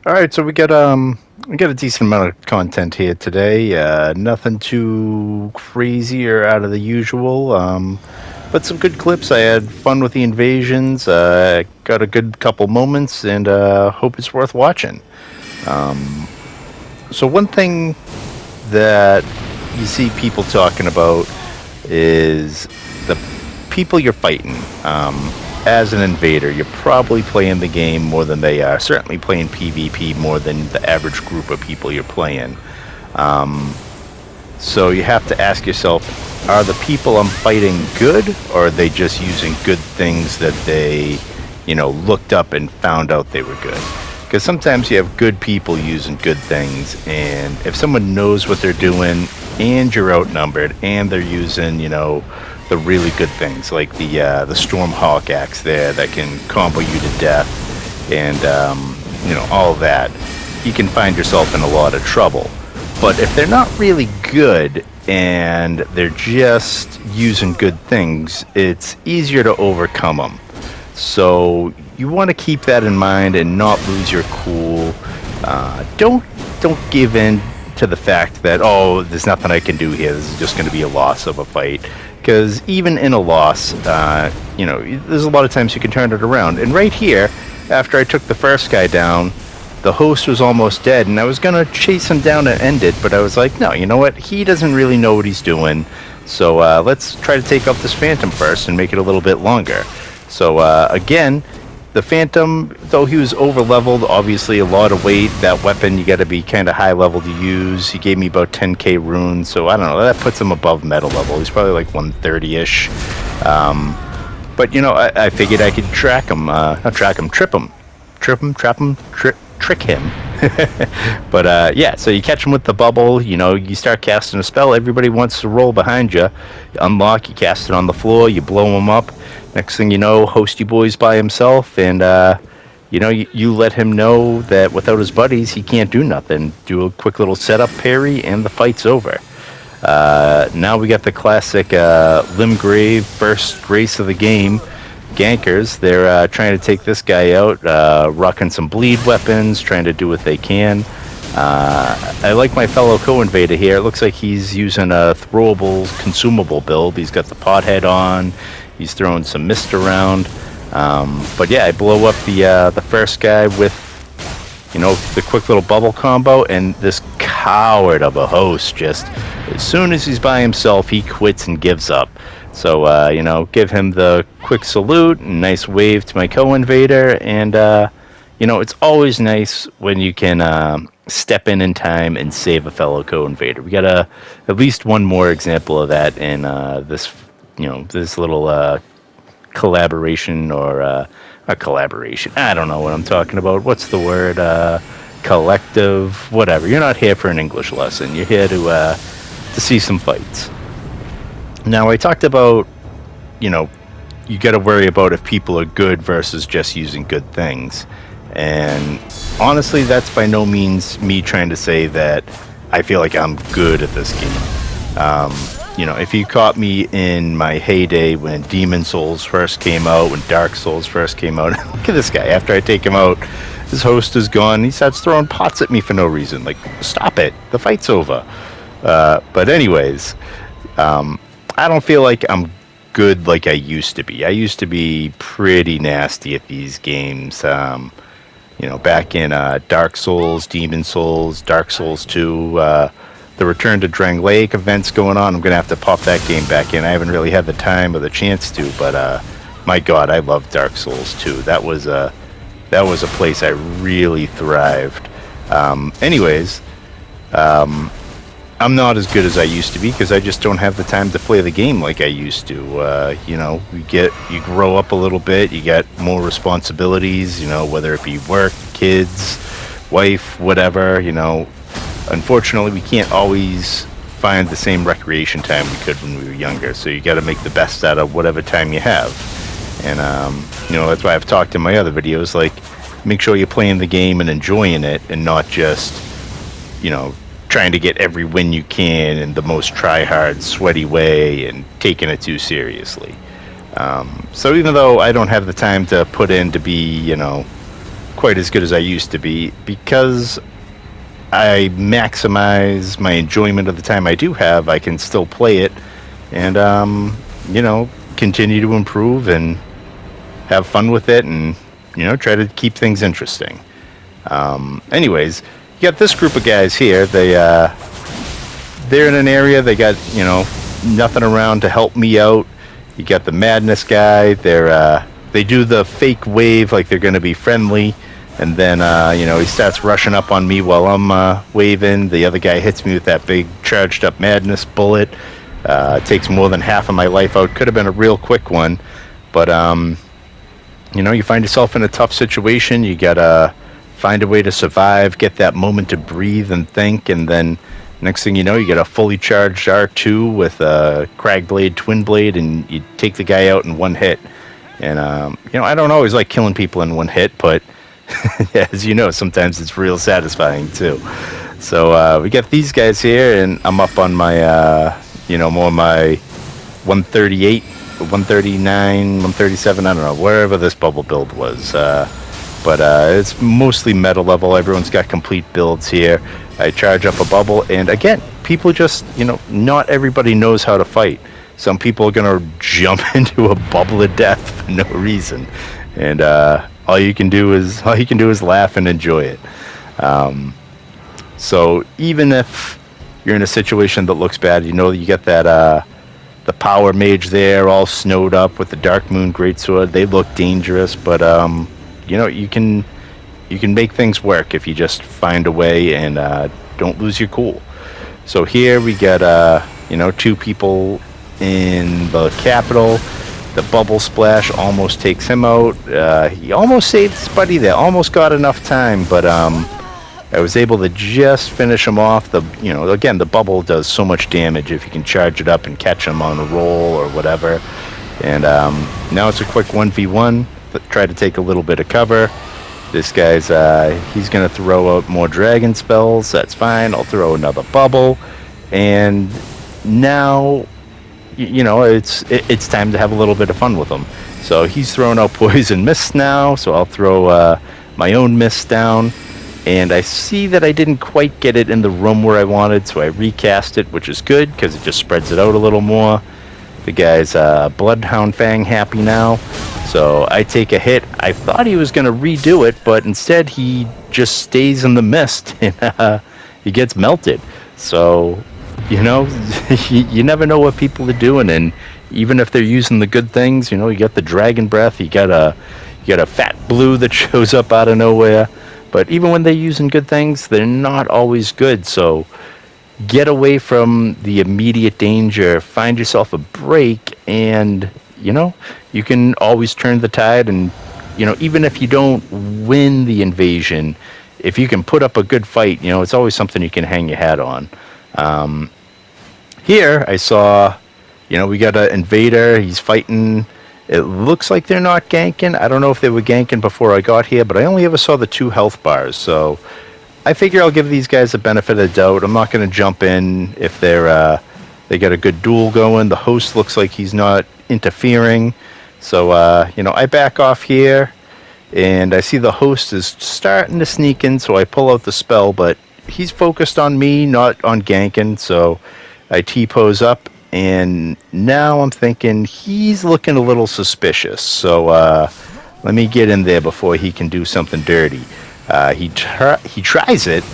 All right, so we got a decent amount of content here today. Nothing too crazy or out of the usual. But some good clips. I had fun with the invasions. Got a good couple moments, and hope it's worth watching. So one thing that you see people talking about is the people you're fighting. As an invader, you're probably playing the game more than they are. Certainly playing PvP more than the average group of people you're playing. So you have to ask yourself, are the people I'm fighting good, or are they just using good things that they, looked up and found out they were good? Because sometimes you have good people using good things, and if someone knows what they're doing, and you're outnumbered, and they're using, the really good things like the Stormhawk axe there that can combo you to death, and all that, you can find yourself in a lot of trouble. But if they're not really good and they're just using good things, it's easier to overcome them. So you want to keep that in mind and not lose your cool. Don't give in to the fact that, oh, there's nothing I can do here. This is just going to be a loss of a fight. Because even in a loss, there's a lot of times you can turn it around. And right here, after I took the first guy down, the host was almost dead, and I was going to chase him down and end it, but I was like, no, you know what? He doesn't really know what he's doing, so let's try to take out this Phantom first and make it a little bit longer. So, again, the Phantom, though he was over-leveled, obviously a lot of weight, that weapon you got to be kind of high-level to use. He gave me about 10k runes, so I don't know, that puts him above meta level. He's probably like 130-ish. But, I figured I could track him, not track him, trip him. Trap him, trick him. But yeah, so you catch him with the bubble, you start casting a spell, everybody wants to roll behind you. You unlock, you cast it on the floor, you blow him up. Next thing you know, Hosty Boy's by himself, and you let him know that without his buddies, he can't do nothing. Do a quick little setup parry, and the fight's over. Now we got the classic Limgrave first race of the game. Gankers, they're trying to take this guy out, rocking some bleed weapons, trying to do what they can. I like my fellow co-invader here. It looks like he's using a throwable consumable build. He's got the pot head on. He's throwing some mist around. But yeah, I blow up the first guy with, the quick little bubble combo, and this coward of a host just, as soon as he's by himself, he quits and gives up. So, give him the quick salute and nice wave to my co-invader. And, it's always nice when you can step in time and save a fellow co-invader. We got at least one more example of that in this little collaboration or a collaboration. I don't know what I'm talking about. What's the word? Collective, whatever. You're not here for an English lesson. You're here to see some fights. Now, I talked about, you got to worry about if people are good versus just using good things. And honestly, that's by no means me trying to say that I feel like I'm good at this game. If you caught me in my heyday when Demon Souls first came out, when Dark Souls first came out, look at this guy. After I take him out, his host is gone. He starts throwing pots at me for no reason. Like, stop it. The fight's over. But anyways, I don't feel like I'm good like I used to be. I used to be pretty nasty at these games. Back in Dark Souls, Demon Souls, Dark Souls 2, the Return to Drangleic events going on. I'm going to have to pop that game back in. I haven't really had the time or the chance to, but my God, I love Dark Souls 2. That was a place I really thrived. Anyways, I'm not as good as I used to be because I just don't have the time to play the game like I used to. You grow up a little bit, you get more responsibilities, whether it be work, kids, wife, whatever, Unfortunately, we can't always find the same recreation time we could when we were younger, so you got to make the best out of whatever time you have. And, that's why I've talked in my other videos, like, make sure you're playing the game and enjoying it and not just, trying to get every win you can in the most try-hard, sweaty way and taking it too seriously. So even though I don't have the time to put in to be, quite as good as I used to be because I maximize my enjoyment of the time I do have. I can still play it and, continue to improve and have fun with it and, try to keep things interesting. Anyways, you got this group of guys here. They're in an area. They got, nothing around to help me out. You got the madness guy. They do the fake wave like they're going to be friendly. And then, he starts rushing up on me while I'm waving. The other guy hits me with that big charged up madness bullet. Takes more than half of my life out. Could have been a real quick one. But, you find yourself in a tough situation. You got to find a way to survive, get that moment to breathe and think. And then next thing you know, you get a fully charged R2 with a Cragblade Twin Blade, and you take the guy out in one hit. And, I don't always like killing people in one hit, but as you know, sometimes it's real satisfying too. So we got these guys here, and I'm up on my, more my 138, 139, 137, I don't know, wherever this bubble build was. But it's mostly meta level. Everyone's got complete builds here. I charge up a bubble, and again, people just, not everybody knows how to fight. Some people are going to jump into a bubble of death for no reason. And all you can do is laugh and enjoy it. So even if you're in a situation that looks bad, you get that the power mage there all snowed up with the Dark Moon Greatsword. They look dangerous, but you can make things work if you just find a way and don't lose your cool. So here we get two people in the capital. The bubble splash almost takes him out. He almost saved his buddy there. Almost got enough time, but I was able to just finish him off. Again, the bubble does so much damage if you can charge it up and catch him on a roll or whatever. And now it's a quick 1v1. Try to take a little bit of cover. This guy's he's gonna throw out more dragon spells. That's fine. I'll throw another bubble, and now it's time to have a little bit of fun with him. So he's throwing out poison mist now, so I'll throw my own mist down, and I see that I didn't quite get it in the room where I wanted, so I recast it, which is good because it just spreads it out a little more. The guy's Bloodhound Fang happy now, so I take a hit. I thought he was going to redo it, but instead he just stays in the mist and he gets melted. So you never know what people are doing, and even if they're using the good things, you got the dragon breath, you got a fat blue that shows up out of nowhere. But even when they're using good things, they're not always good. So get away from the immediate danger, find yourself a break, and you can always turn the tide. And even if you don't win the invasion, if you can put up a good fight, it's always something you can hang your hat on. Here I saw, we got an invader. He's fighting. It looks like they're not ganking. I don't know if they were ganking before I got here, but I only ever saw the 2 health bars. So I figure I'll give these guys the benefit of the doubt. I'm not going to jump in if they got a good duel going. The host looks like he's not interfering. So, I back off here, and I see the host is starting to sneak in, so I pull out the spell, but he's focused on me, not on ganking, so I T-pose up, and now I'm thinking he's looking a little suspicious, so let me get in there before he can do something dirty. He tries it,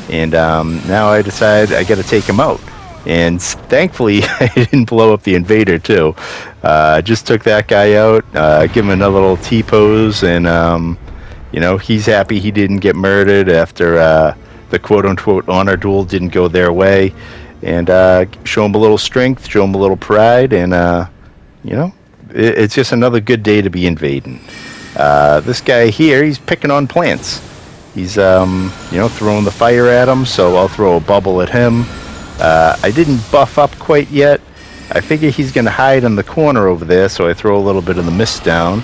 and now I decide I got to take him out. And thankfully, I didn't blow up the invader too. Just took that guy out, give him another little T-pose, and he's happy he didn't get murdered after the quote-unquote honor duel didn't go their way. And show him a little strength, show him a little pride, and it's just another good day to be invading. This guy here, he's picking on plants. He's throwing the fire at him, so I'll throw a bubble at him. I didn't buff up quite yet. I figure he's going to hide in the corner over there, so I throw a little bit of the mist down.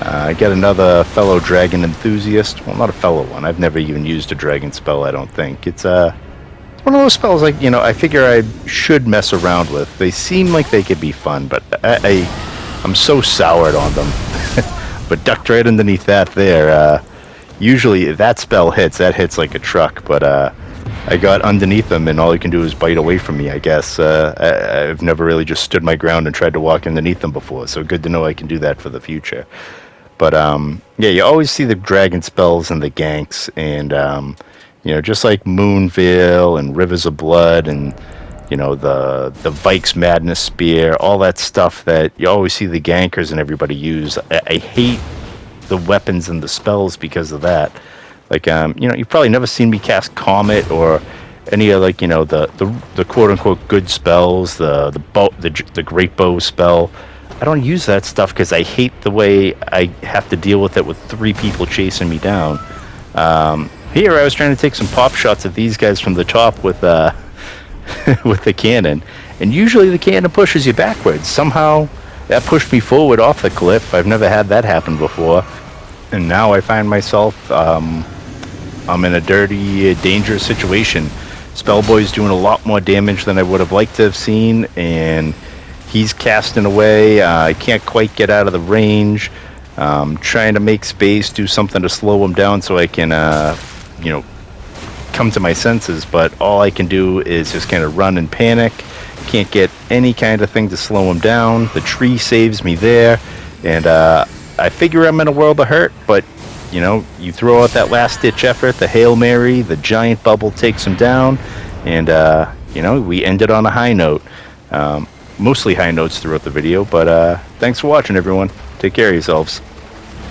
I get another fellow dragon enthusiast. Well, not a fellow one. I've never even used a dragon spell, I don't think. It's one of those spells I figure I should mess around with. They seem like they could be fun, but I'm so soured on them. But ducked right underneath that there. usually if that spell hits, that hits like a truck. But I got underneath them, and all he can do is bite away from me, I guess. I've never really just stood my ground and tried to walk underneath them before, so good to know I can do that for the future. But yeah, you always see the dragon spells and the ganks, and just like Moonveil and Rivers of Blood, and the Vike's Madness Spear, all that stuff that you always see the gankers and everybody use. I hate the weapons and the spells because of that. Like, you've probably never seen me cast Comet or any of the quote unquote good spells, the Great Bow spell. I don't use that stuff because I hate the way I have to deal with it with 3 people chasing me down. Here, I was trying to take some pop shots at these guys from the top with with the cannon, and usually the cannon pushes you backwards. Somehow, that pushed me forward off the cliff. I've never had that happen before, and now I find myself I'm in a dirty, dangerous situation. Spellboy's doing a lot more damage than I would have liked to have seen, and he's casting away. I can't quite get out of the range. Trying to make space, do something to slow him down so I can, come to my senses. But all I can do is just kind of run and panic. Can't get any kind of thing to slow him down. The tree saves me there, and I figure I'm in a world of hurt, but you throw out that last-ditch effort, the Hail Mary, the giant bubble takes him down, and, we ended on a high note. Mostly high notes throughout the video, but thanks for watching, everyone. Take care of yourselves.